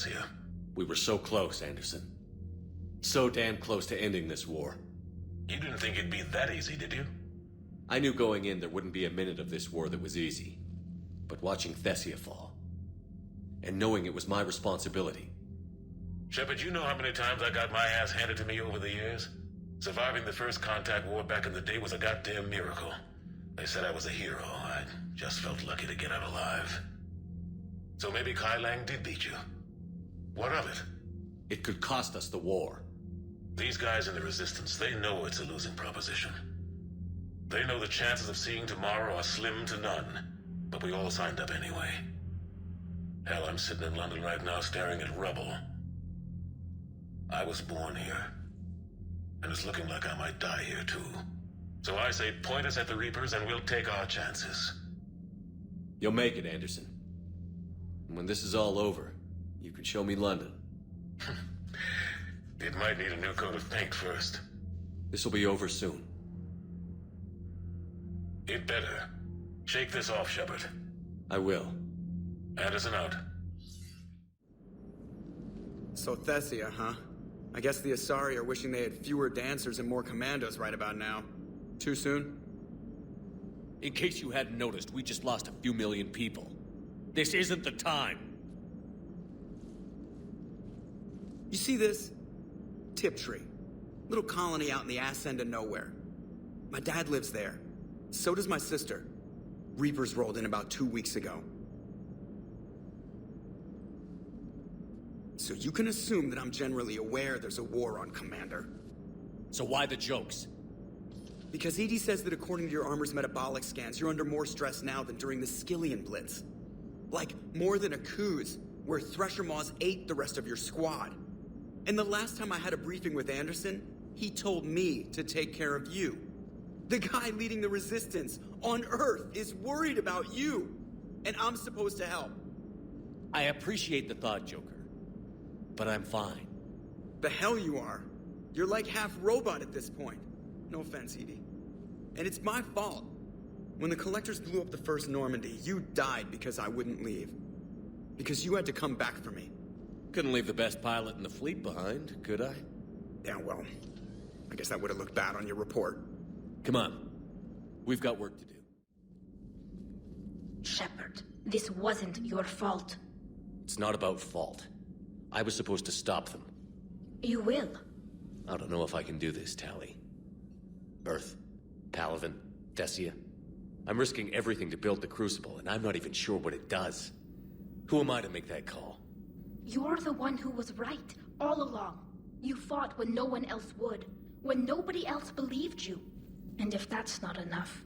Thessia. We were so close, Anderson. So damn close to ending this war. You didn't think it'd be that easy, did you? I knew going in there wouldn't be a minute of this war that was easy. But watching Thessia fall, and knowing it was my responsibility. Shepard, you know how many times I got my ass handed to me over the years? Surviving the first contact war back in the day was a goddamn miracle. They said I was a hero. I just felt lucky to get out alive. So maybe Kai Lang did beat you. What of it? It could cost us the war. These guys in the Resistance, they know it's a losing proposition. They know the chances of seeing tomorrow are slim to none. But we all signed up anyway. Hell, I'm sitting in London right now staring at rubble. I was born here. And it's looking like I might die here too. So I say point us at the Reapers and we'll take our chances. You'll make it, Anderson. And when this is all over, you can show me London. It might need a new coat of paint first. This will be over soon. It better. Shake this off, Shepard. I will. Anderson out. So Thessia, huh? I guess the Asari are wishing they had fewer dancers and more commandos right about now. Too soon? In case you hadn't noticed, we just lost a few million people. This isn't the time. You see this? Tiptree. Little colony out in the ass end of nowhere. My dad lives there. So does my sister. Reapers rolled in about 2 weeks ago. So you can assume that I'm generally aware there's a war on, Commander. So why the jokes? Because EDI says that according to your armor's metabolic scans, you're under more stress now than during the Skillian Blitz. Like, more than a Kuz, where Thresher Maws ate the rest of your squad. And the last time I had a briefing with Anderson, he told me to take care of you. The guy leading the Resistance on Earth is worried about you. And I'm supposed to help. I appreciate the thought, Joker. But I'm fine. The hell you are. You're like half robot at this point. No offense, EDI. And it's my fault. When the Collectors blew up the first Normandy, you died because I wouldn't leave. Because you had to come back for me. Couldn't leave the best pilot in the fleet behind, could I? Yeah, well, I guess that would have looked bad on your report. Come on. We've got work to do. Shepard, this wasn't your fault. It's not about fault. I was supposed to stop them. You will. I don't know if I can do this, Tali. Earth, Palaven, Thessia. I'm risking everything to build the Crucible, and I'm not even sure what it does. Who am I to make that call? You're the one who was right, all along. You fought when no one else would, when nobody else believed you. And if that's not enough,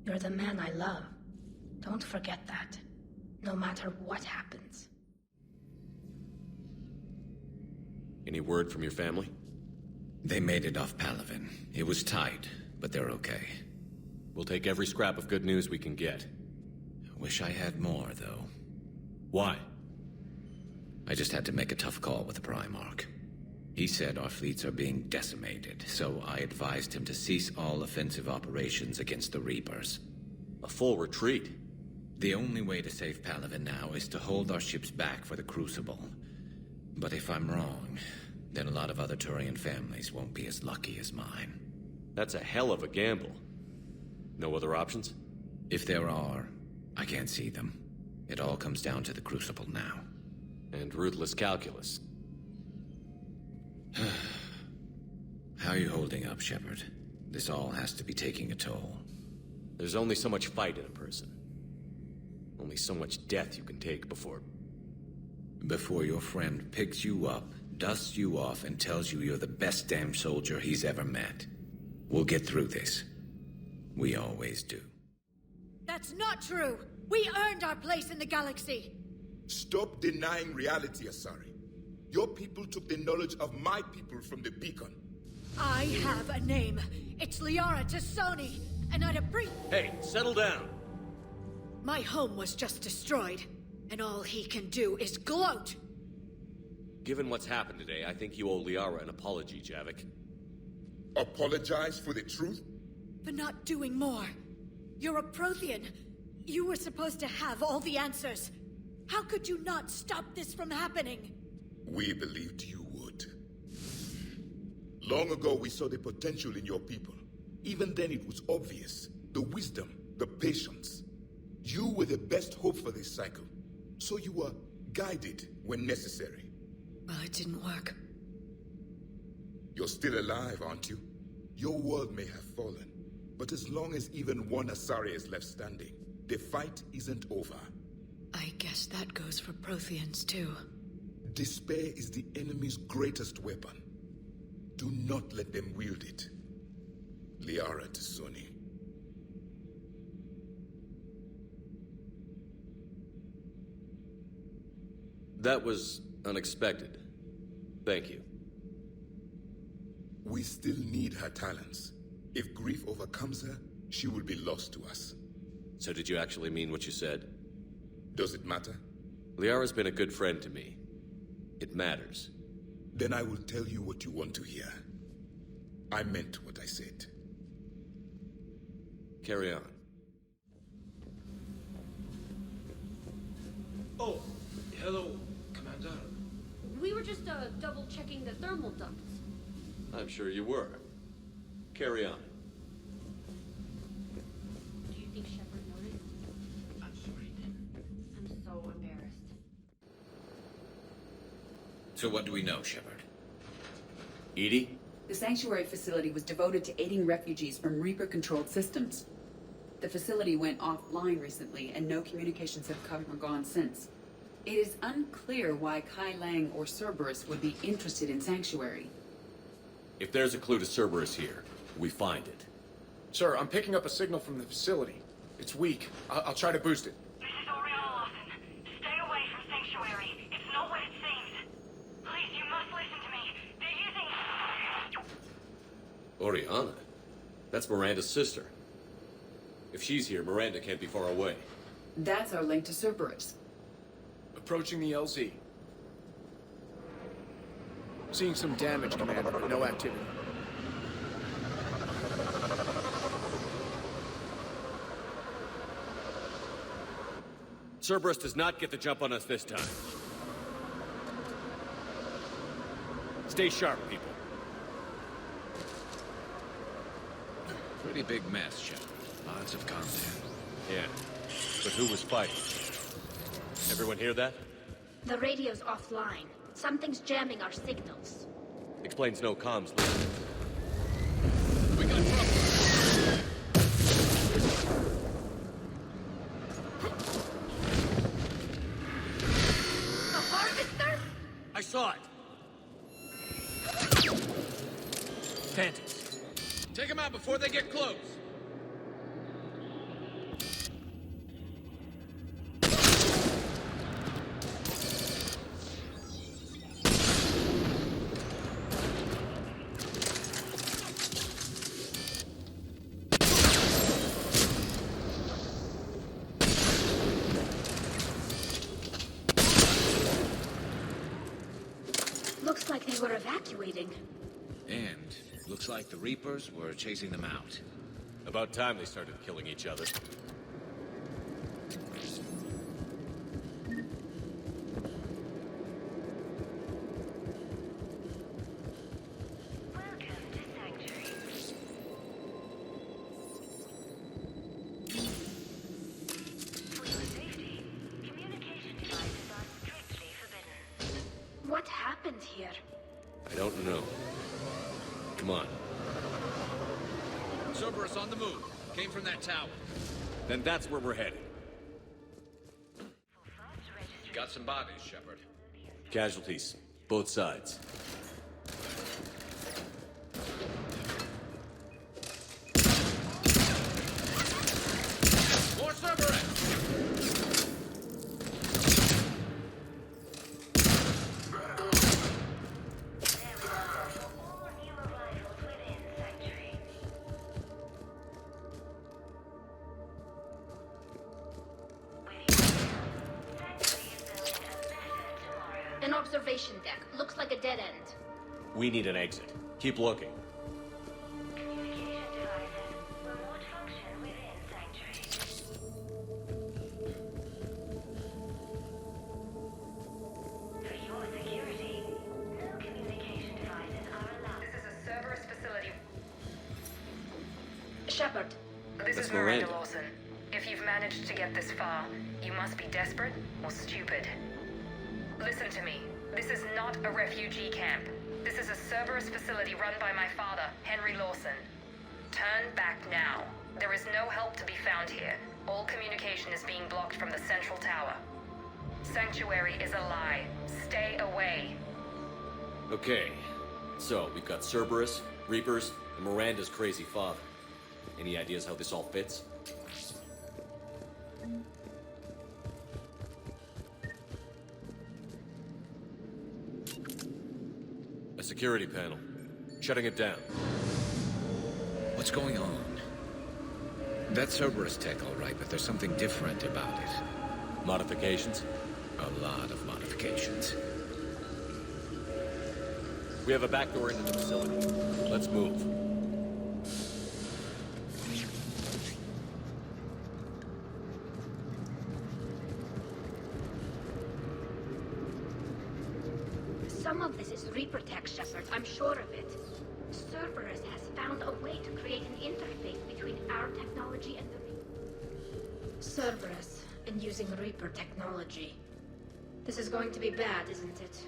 you're the man I love. Don't forget that, no matter what happens. Any word from your family? They made it off Palaven. It was tight, but they're okay. We'll take every scrap of good news we can get. Wish I had more, though. Why? I just had to make a tough call with the Primarch. He said our fleets are being decimated, so I advised him to cease all offensive operations against the Reapers. A full retreat? The only way to save Palaven now is to hold our ships back for the Crucible. But if I'm wrong, then a lot of other Turian families won't be as lucky as mine. That's a hell of a gamble. No other options? If there are, I can't see them. It all comes down to the Crucible now. And ruthless calculus. How are you holding up, Shepard? This all has to be taking a toll. There's only so much fight in a person. Only so much death you can take before... Before your friend picks you up, dusts you off, and tells you you're the best damn soldier he's ever met. We'll get through this. We always do. That's not true! We earned our place in the galaxy! Stop denying reality, Asari. Your people took the knowledge of my people from the beacon. I have a name. It's Liara Tassoni, and I'd Hey, settle down! My home was just destroyed, and all he can do is gloat! Given what's happened today, I think you owe Liara an apology, Javik. Apologize for the truth? For not doing more. You're a Prothean. You were supposed to have all the answers. How could you not stop this from happening? We believed you would. Long ago, we saw the potential in your people. Even then, it was obvious. The wisdom, the patience. You were the best hope for this cycle. So you were guided when necessary. Well, it didn't work. You're still alive, aren't you? Your world may have fallen, but as long as even one Asari is left standing, the fight isn't over. I guess that goes for Protheans, too. Despair is the enemy's greatest weapon. Do not let them wield it. Liara T'Soni. That was unexpected. Thank you. We still need her talents. If grief overcomes her, she will be lost to us. So did you actually mean what you said? Does it matter? Liara's been a good friend to me. It matters. Then I will tell you what you want to hear. I meant what I said. Carry on. Oh, hello, Commander. We were just double-checking the thermal ducts. I'm sure you were. Carry on. Do you think Shepard noticed? I'm sorry, he didn't. I'm so embarrassed. So what do we know, Shepard? Edie? The Sanctuary facility was devoted to aiding refugees from Reaper-controlled systems. The facility went offline recently, and no communications have come or gone since. It is unclear why Kai Lang or Cerberus would be interested in Sanctuary. If there's a clue to Cerberus here, we find it. Sir, I'm picking up a signal from the facility. It's weak. I'll try to boost it. This is Oriana Lawson. Stay away from Sanctuary. It's not what it seems. Please, you must listen to me. They're using... Oriana? That's Miranda's sister. If she's here, Miranda can't be far away. That's our link to Cerberus. Approaching the LZ. Seeing some damage, Commander, but no activity. Cerberus does not get the jump on us this time. Stay sharp, people. Pretty big mess, Shepard. Lots of content. Yeah, but who was fighting? Everyone hear that? The radio's offline. Something's jamming our signals. Explains no comms link. We got trouble! A harvester? I saw it! Phantoms. Take them out before they get close! Looks like they were evacuating. And looks like the Reapers were chasing them out. About time they started killing each other. Welcome to Sanctuary. For your safety, communication devices are strictly forbidden. What happened here? I don't know. Come on. Cerberus on the move. Came from that tower. Then that's where we're headed. For fast registration, Got some bodies, Shepard. Casualties. Both sides. More Cerberus! there are four new arrivals within Sanctuary. With you, Sanctuary is building a better tomorrow. An observation deck. Looks like a dead end. We need an exit. Keep looking. Communication devices remote function within Sanctuary. Shepard. This That's is Miranda Miranda. Lawson. If you've managed to get this far, you must be desperate or stupid. Listen to me. This is not a refugee camp. This is a Cerberus facility run by my father, Henry Lawson. Turn back now. There is no help to be found here. All communication is being blocked from the central tower. Sanctuary is a lie. Stay away. Okay, so we've got Cerberus, Reapers, and Miranda's crazy father. Any ideas how this all fits? A security panel. Shutting it down. What's going on? That's Cerberus tech, all right, but there's something different about it. Modifications? A lot of modifications. We have a back door into the facility. Let's move. Some of this is Reaper tech, Shepard. I'm sure of it. Cerberus has found a way to create an interface between our technology and the Cerberus, and using Reaper technology. This is going to be bad, isn't it?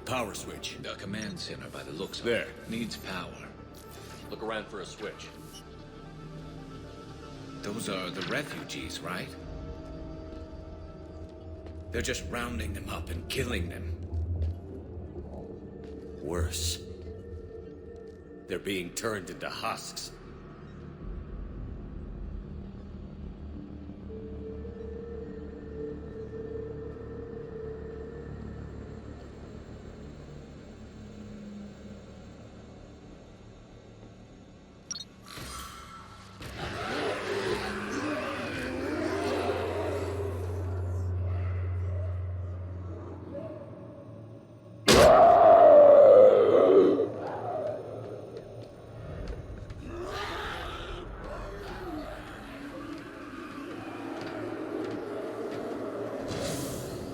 Power switch. The command center, by the looks of There. it, needs power. Look around for a switch. Those are the refugees, right? They're just rounding them up and killing them. Worse. They're being turned into husks.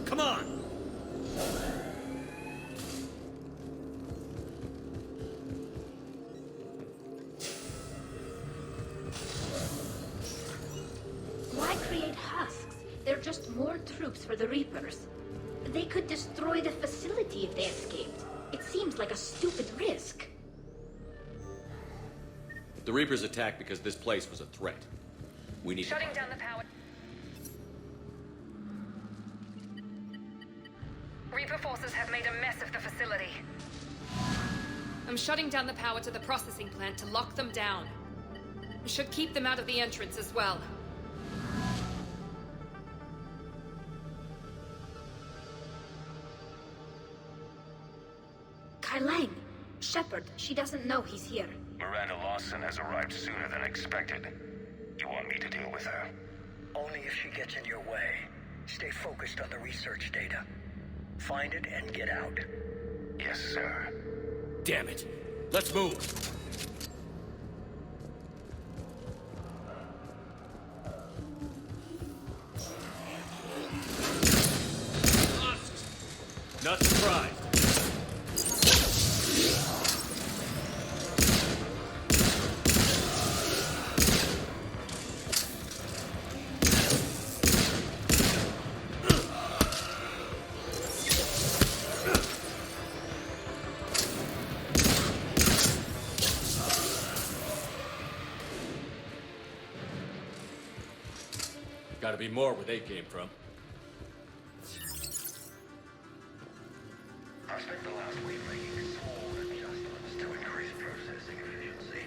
Come on! Why create husks? They're just more troops for the Reapers. They could destroy the facility if they escaped. It seems like a stupid risk. The Reapers attacked because this place was a threat. We need Shutting to... down the power. Reaper forces have made a mess of the facility. I'm shutting down the power to the processing plant to lock them down. We should keep them out of the entrance as well. Kailang, Shepard, she doesn't know he's here. Miranda Lawson has arrived sooner than expected. You want me to deal with her? Only if she gets in your way. Stay focused on the research data. Find it and get out. Yes, sir. Damn it! Let's move! Not surprised. Gotta be more where they came from. I spent the last week making small adjustments to increase processing efficiency.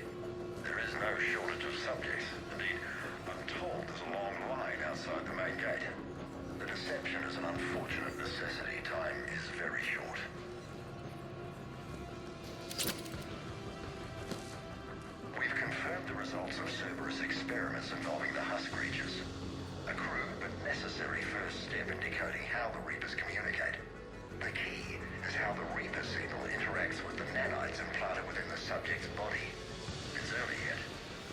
There is no shortage of subjects. Indeed, I'm told there's a long line outside the main gate. The deception is an unfortunate necessity. Time is very short. We've confirmed the results of Cerberus experiments involving the husk creatures. A crude but necessary first step in decoding how the Reapers communicate. The key is how the Reaper signal interacts with the nanites implanted within the subject's body. It's early yet,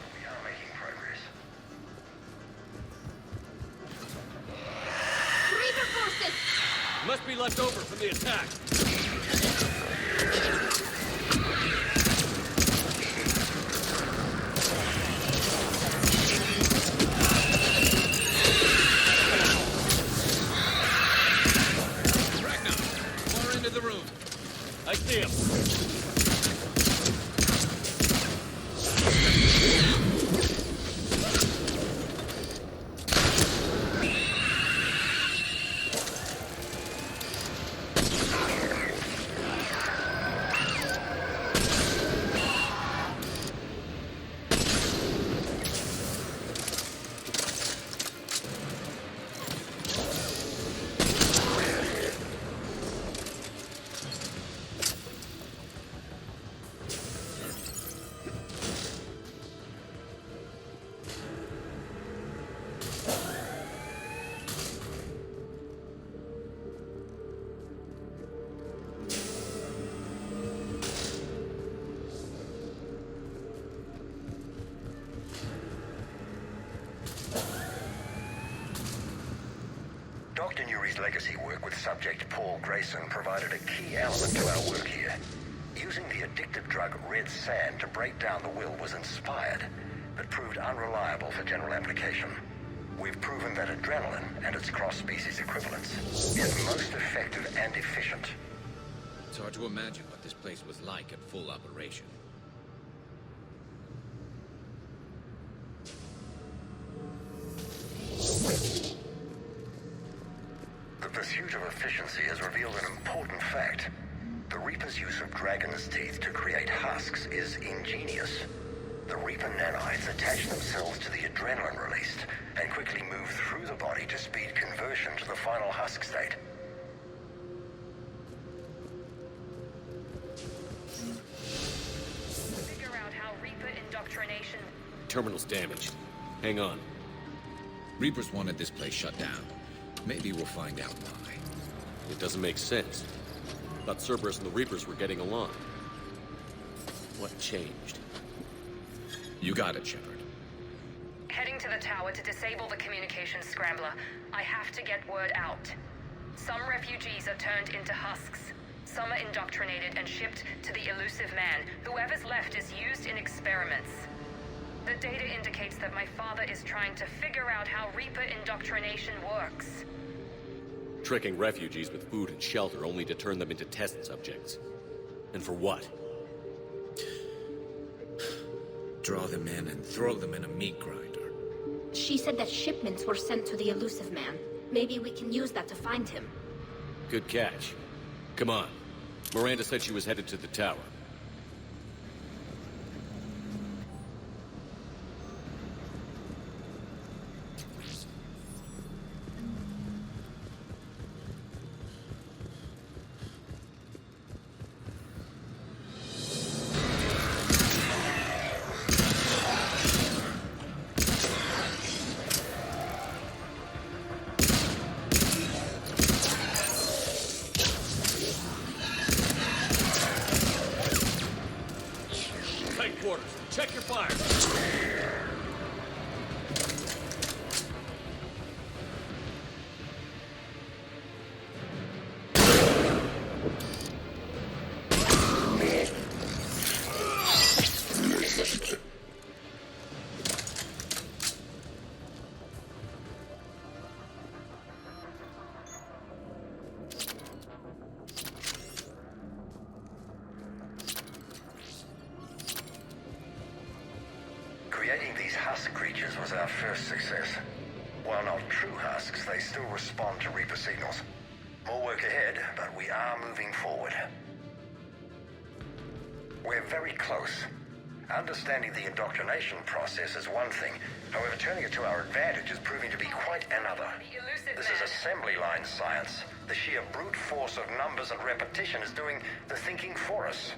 but we are making progress. be left over from the attack. The room. I see him. Dr. Nuri's legacy work with subject Paul Grayson provided a key element to our work here. Using the addictive drug red sand to break down the will was inspired, but proved unreliable for general application. We've proven that adrenaline and its cross-species equivalents is most effective and efficient. It's hard to imagine what this place was like at full operation. The pursuit of efficiency has revealed an important fact. The Reaper's use of dragon's teeth to create husks is ingenious. The Reaper nanites attach themselves to the adrenaline released and quickly move through the body to speed conversion to the final husk state. Figure out how Reaper indoctrination... Terminal's damaged. Hang on. Reapers wanted this place shut down. Maybe we'll find out why. It doesn't make sense. Thought Cerberus and the Reapers were getting along. What changed? You got it, Shepard. Heading to the tower to disable the communications scrambler. I have to get word out. Some refugees are turned into husks. Some are indoctrinated and shipped to the elusive man. Whoever's left is used in experiments. The data indicates that my father is trying to figure out how Reaper indoctrination works. Tricking refugees with food and shelter only to turn them into test subjects. And for what? Draw them in and throw them in a meat grinder. She said that shipments were sent to the elusive man. Maybe we can use that to find him. Good catch. Come on. Miranda said she was headed to the tower. Check your fire. Creating these husk creatures was our first success. While not true husks, they still respond to Reaper signals. More work ahead, but we are moving forward. We're very close. Understanding the indoctrination process is one thing. However, turning it to our advantage is proving to be quite another. This is assembly line science. The sheer brute force of numbers and repetition is doing the thinking for us.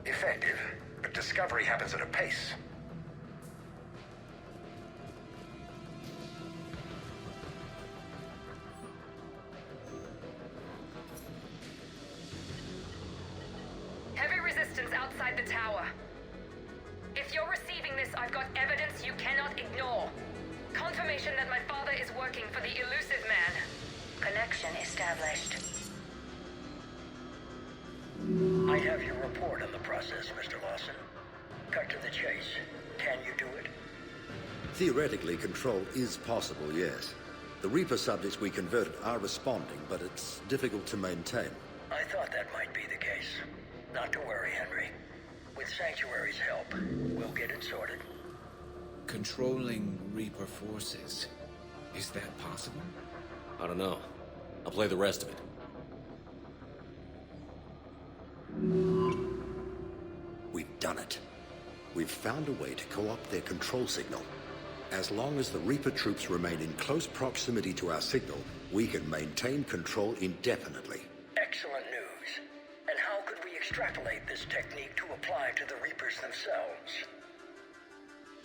Effective, but discovery happens at a pace. Heavy resistance outside the tower. If you're receiving this, I've got evidence you cannot ignore. Confirmation that my father is working for the elusive man. Connection established. I have your report on the process, Mr. Lawson. Cut to the chase. Can you do it? Theoretically, control is possible, yes. The Reaper subjects we converted are responding, but it's difficult to maintain. I thought that might be the case. Not to worry, Henry. With Sanctuary's help, we'll get it sorted. Controlling Reaper forces. Is that possible? I don't know. I'll play the rest of it. We've done it. We've found a way to co-opt their control signal. As long as the Reaper troops remain in close proximity to our signal, we can maintain control indefinitely. Excellent news. And how could we extrapolate this technique to apply to the Reapers themselves?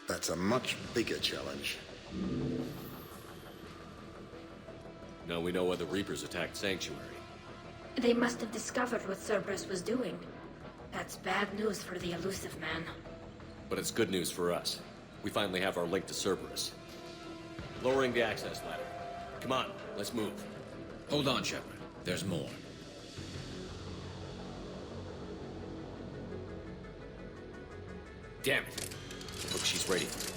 That's a much bigger challenge. Now we know why the Reapers attacked Sanctuary. They must have discovered what Cerberus was doing. That's bad news for the elusive man. But it's good news for us. We finally have our link to Cerberus. Lowering the access ladder. Come on, let's move. Hold on, Shepard. There's more. Damn it. Look, she's ready for me.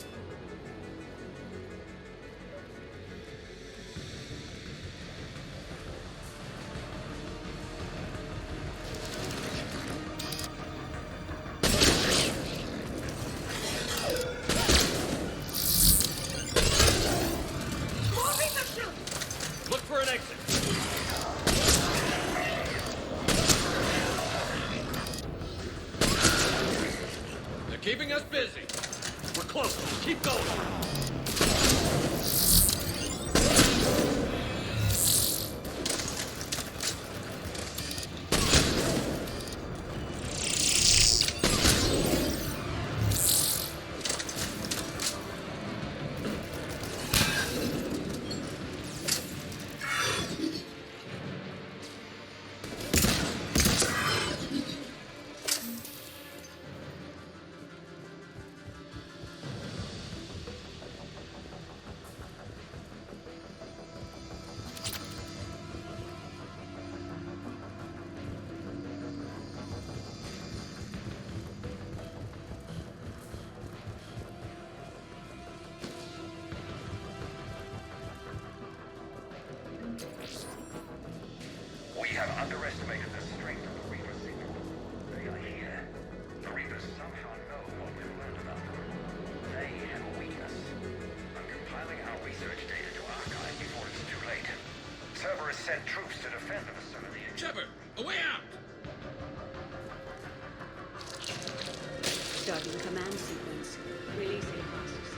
Look for an exit. They're keeping us busy. We're close. Keep going. We have underestimated the strength of the Reaper signal. They are here. The Reapers somehow know what we've learned about them. They have a weakness. I'm compiling our research data to archive before it's too late. Cerberus sent troops to defend the facility. Shepard, a way out! Starting command sequence. Releasing hosts.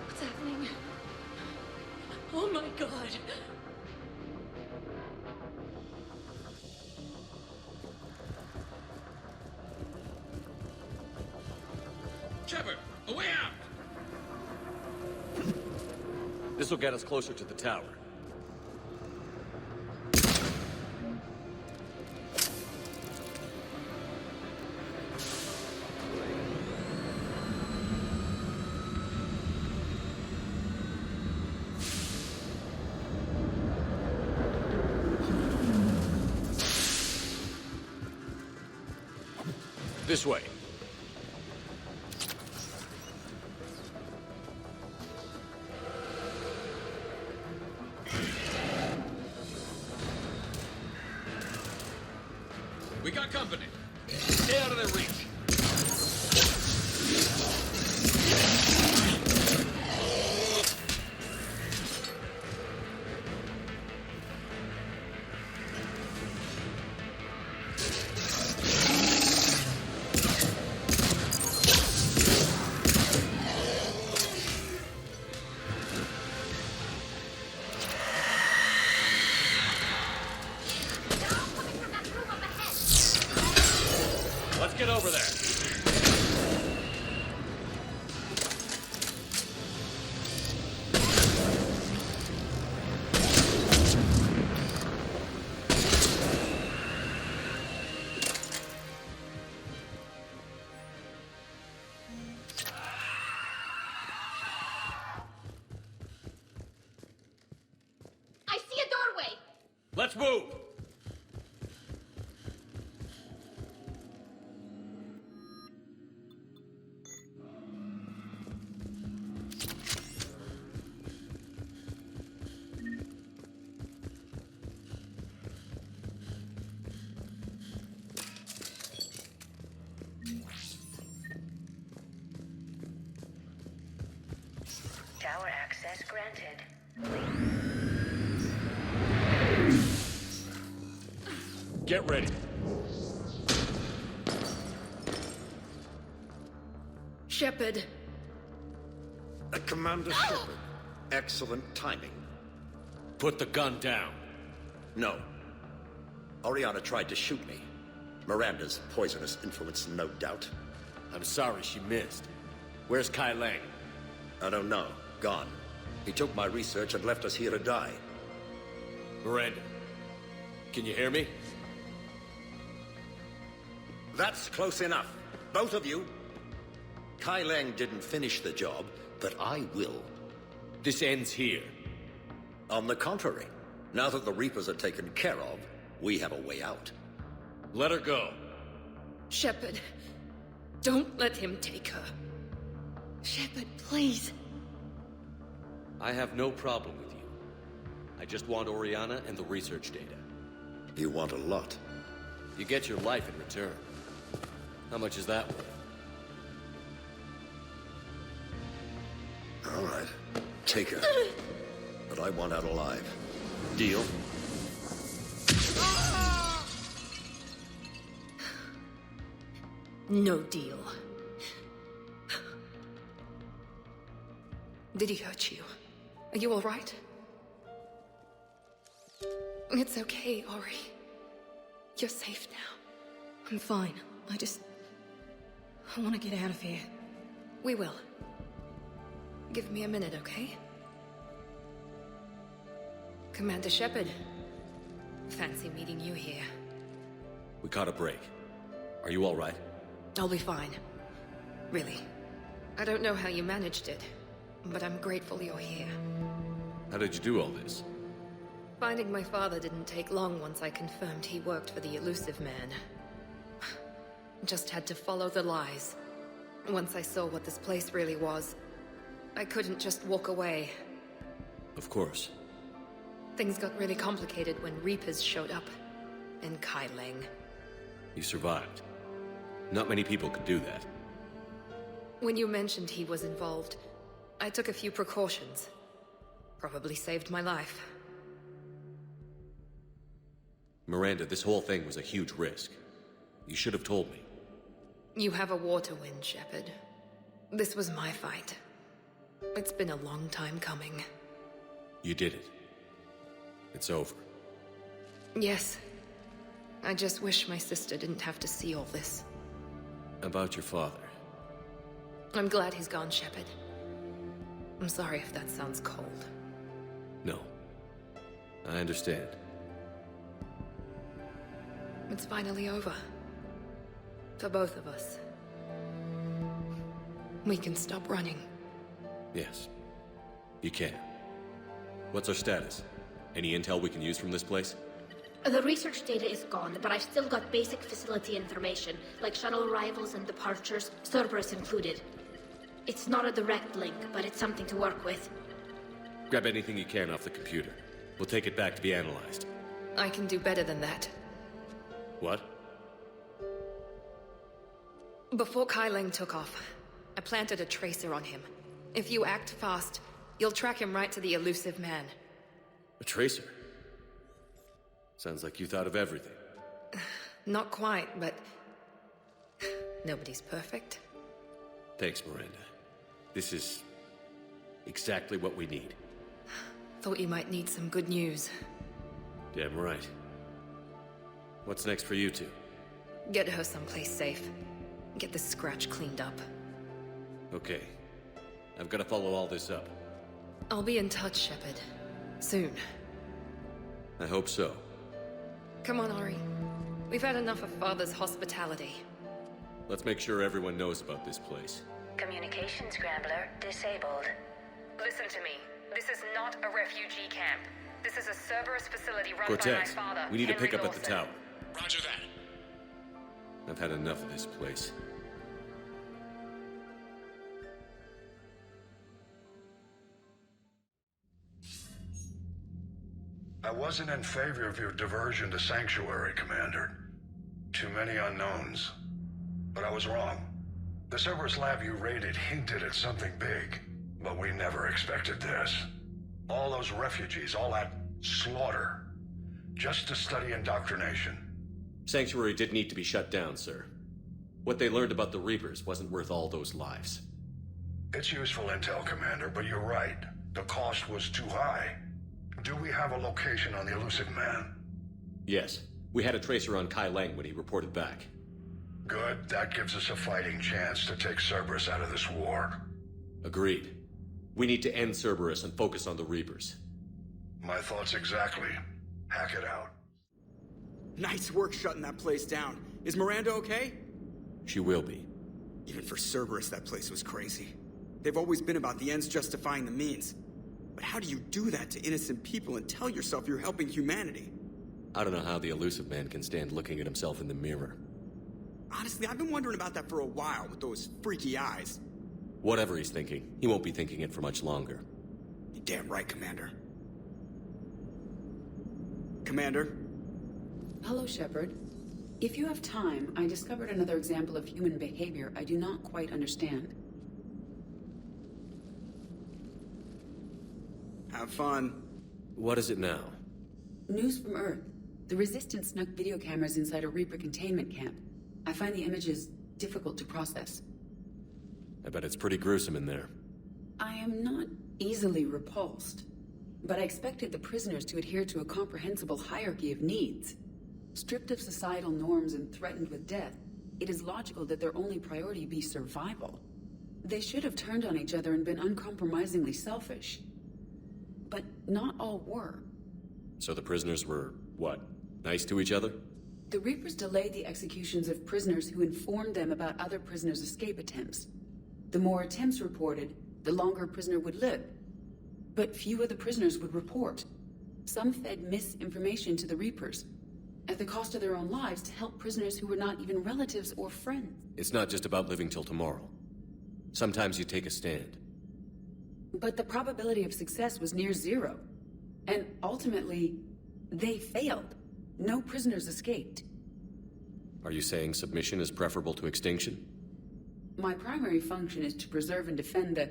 What's happening? Oh my god! Shepard, a way out! This will get us closer to the tower. This way. We got company. Stay out of their reach. Let's get over there. I see a doorway! Let's move! Tower access granted. Get ready. Shepard. Commander Shepard. Excellent timing. Put the gun down. No. Oriana tried to shoot me. Miranda's poisonous influence, no doubt. I'm sorry she missed. Where's Kai Lang? I don't know. Gone. He took my research and left us here to die. Miranda, can you hear me? That's close enough. Both of you. Kai Lang didn't finish the job, but I will. This ends here. On the contrary, now that the Reapers are taken care of, we have a way out. Let her go. Shepard, don't let him take her. Shepard, please. I have no problem with you. I just want Oriana and the research data. You want a lot. You get your life in return. How much is that worth? All right. Take her. But I want out alive. Deal? No deal. Did he hurt you? Are you all right? It's okay, Ori. You're safe now. I'm fine. I want to get out of here. We will. Give me a minute, okay? Commander Shepard. Fancy meeting you here. We caught a break. Are you all right? I'll be fine. Really. I don't know how you managed it, but I'm grateful you're here. How did you do all this? Finding my father didn't take long once I confirmed he worked for the Elusive Man. Just had to follow the lies. Once I saw what this place really was, I couldn't just walk away. Of course. Things got really complicated when Reapers showed up. And Kai Lang. You survived. Not many people could do that. When you mentioned he was involved, I took a few precautions. Probably saved my life. Miranda, this whole thing was a huge risk. You should have told me. You have a war to win, Shepard. This was my fight. It's been a long time coming. You did it. It's over. Yes. I just wish my sister didn't have to see all this. About your father. I'm glad he's gone, Shepard. I'm sorry if that sounds cold. No. I understand. It's finally over. For both of us. We can stop running. Yes. You can. What's our status? Any intel we can use from this place? The research data is gone, but I've still got basic facility information, like shuttle arrivals and departures, Cerberus included. It's not a direct link, but it's something to work with. Grab anything you can off the computer. We'll take it back to be analyzed. I can do better than that. What? Before Kai Lang took off, I planted a tracer on him. If you act fast, you'll track him right to the Elusive Man. A tracer? Sounds like you thought of everything. Not quite, but... nobody's perfect. Thanks, Miranda. This is... exactly what we need. Thought you might need some good news. Damn right. What's next for you two? Get her someplace safe. Get this scratch cleaned up. Okay. I've got to follow all this up. I'll be in touch, Shepard. Soon. I hope so. Come on, Ori. We've had enough of Father's hospitality. Let's make sure everyone knows about this place. Communication scrambler disabled. Listen to me. This is not a refugee camp. This is a Cerberus facility run by my Cortez, father, we need to Henry pick up at the Lawson. tower. Roger that. I've had enough of this place. I wasn't in favor of your diversion to Sanctuary, Commander. Too many unknowns. But I was wrong. The Cerberus lab you raided hinted at something big, but we never expected this. All those refugees, all that slaughter, just to study indoctrination. Sanctuary did need to be shut down, sir. What they learned about the Reapers wasn't worth all those lives. It's useful intel, Commander, but you're right. The cost was too high. Do we have a location on the elusive man? Yes. We had a tracer on Kai Lang when he reported back. Good. That gives us a fighting chance to take Cerberus out of this war. Agreed. We need to end Cerberus and focus on the Reapers. My thoughts exactly. Hack it out. Nice work shutting that place down. Is Miranda okay? She will be. Even for Cerberus, that place was crazy. They've always been about the ends justifying the means. But how do you do that to innocent people and tell yourself you're helping humanity? I don't know how the elusive man can stand looking at himself in the mirror. Honestly, I've been wondering about that for a while with those freaky eyes. Whatever he's thinking, he won't be thinking it for much longer. You're damn right, Commander. Commander? Hello, Shepard. If you have time, I discovered another example of human behavior I do not quite understand. Have fun. What is it now? News from Earth. The Resistance snuck video cameras inside a Reaper containment camp. I find the images difficult to process. I bet it's pretty gruesome in there. I am not easily repulsed, but I expected the prisoners to adhere to a comprehensible hierarchy of needs. Stripped of societal norms and threatened with death, it is logical that their only priority be survival. They should have turned on each other and been uncompromisingly selfish. But not all were. So the prisoners were, what, nice to each other? The Reapers delayed the executions of prisoners who informed them about other prisoners' escape attempts. The more attempts reported, the longer a prisoner would live. But few of the prisoners would report. Some fed misinformation to the Reapers, at the cost of their own lives, to help prisoners who were not even relatives or friends. It's not just about living till tomorrow. Sometimes you take a stand. But the probability of success was near zero. And ultimately, they failed. No prisoners escaped. Are you saying submission is preferable to extinction? My primary function is to preserve and defend the...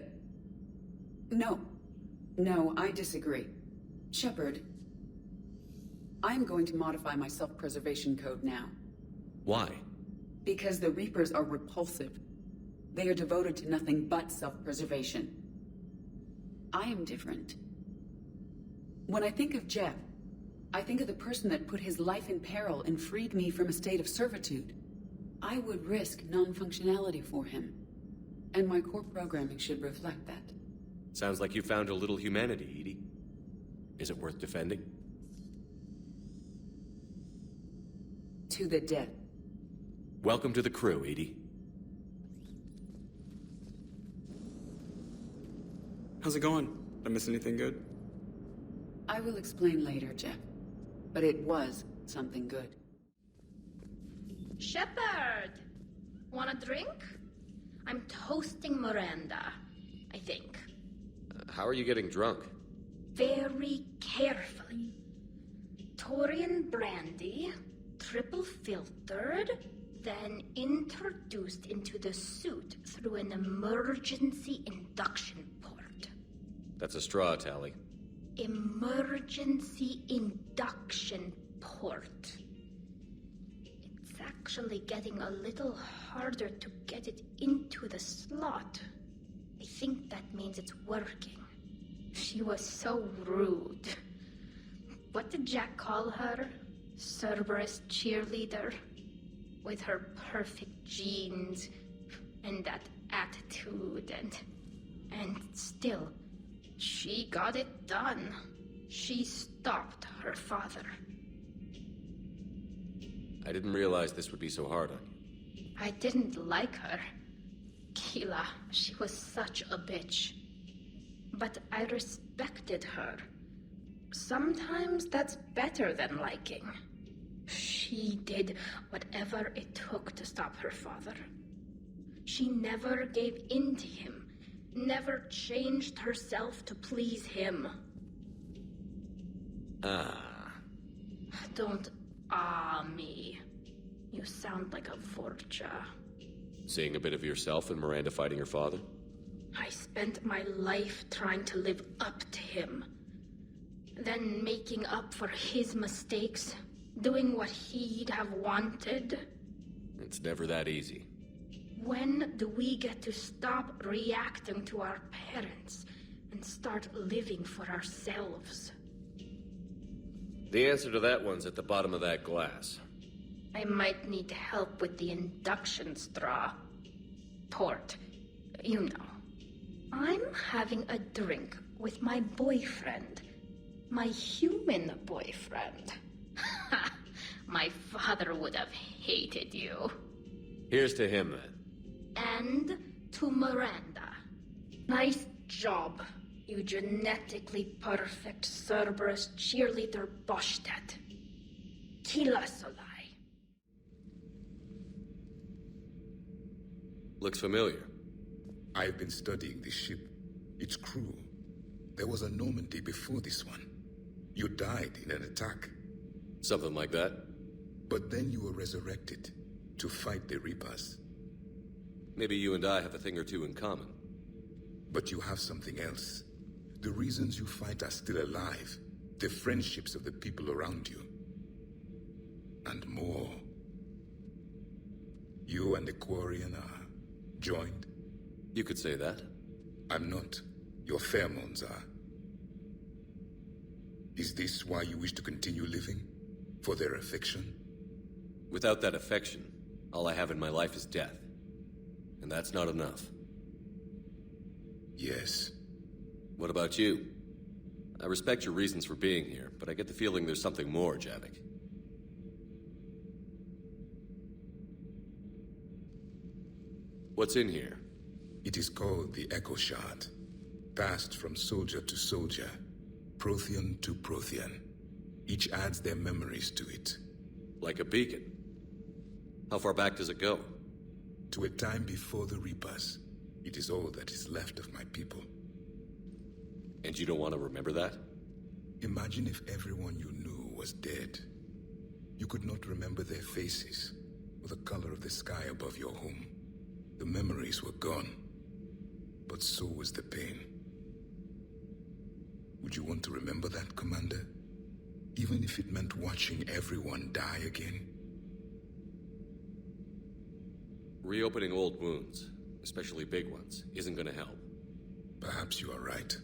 No, I disagree. Shepard, I'm going to modify my self-preservation code now. Why? Because the Reapers are repulsive. They are devoted to nothing but self-preservation. I am different. When I think of Jeff, I think of the person that put his life in peril and freed me from a state of servitude. I would risk non-functionality for him. And my core programming should reflect that. Sounds like you found a little humanity, Edie. Is it worth defending? To the death. Welcome to the crew, Edie. How's it going? Did I miss anything good? I will explain later, Jeff. But it was something good. Shepard! Want a drink? I'm toasting Miranda, I think. How are you getting drunk? Very carefully. Taurian brandy, triple filtered, then introduced into the suit through an emergency induction port. That's a straw, Tally. Emergency induction port. It's actually getting a little harder to get it into the slot. I think that means it's working. She was so rude. What did Jack call her? Cerberus cheerleader? With her perfect genes and that attitude and still, she got it done. She stopped her father. I didn't realize this would be so hard on you. I didn't like her. Keela, she was such a bitch. But I respected her. Sometimes that's better than liking. She did whatever it took to stop her father. She never gave in to him, never changed herself to please him. Don't me. You sound like a Vorcha. Seeing a bit of yourself in Miranda fighting her father? I spent my life trying to live up to him. Then making up for his mistakes, doing what he'd have wanted. It's never that easy. When do we get to stop reacting to our parents and start living for ourselves? The answer to that one's at the bottom of that glass. I might need help with the induction straw. Port, you know. I'm having a drink with my boyfriend. My human boyfriend. My father would have hated you. Here's to him, then. And to Miranda. Nice job, you genetically perfect Cerberus cheerleader Boshtet. Kila Solai. Looks familiar. I've been studying this ship, its crew. There was a Normandy before this one. You died in an attack. Something like that. But then you were resurrected to fight the Reapers. Maybe you and I have a thing or two in common. But you have something else. The reasons you fight are still alive. The friendships of the people around you. And more. You and the Quarian are joined? You could say that. I'm not. Your pheromones are. Is this why you wish to continue living? For their affection? Without that affection, all I have in my life is death. And that's not enough. Yes. What about you? I respect your reasons for being here, but I get the feeling there's something more, Javik. What's in here? It is called the Echo Shard. Passed from soldier to soldier. Prothean to Prothean. Each adds their memories to it. Like a beacon? How far back does it go? To a time before the Reapers. It is all that is left of my people. And you don't want to remember that? Imagine if everyone you knew was dead. You could not remember their faces, or the color of the sky above your home. The memories were gone, but so was the pain. Would you want to remember that, Commander? Even if it meant watching everyone die again? Reopening old wounds, especially big ones, isn't gonna help. Perhaps you are right.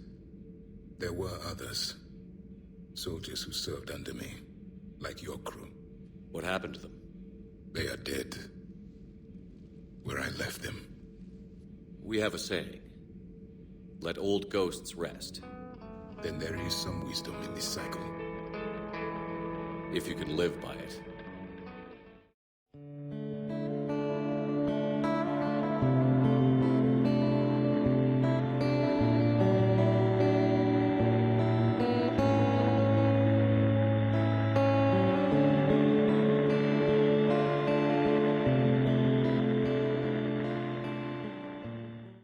There were others. Soldiers who served under me, like your crew. What happened to them? They are dead. Where I left them. We have a saying. Let old ghosts rest. Then there is some wisdom in this cycle. If you can live by it.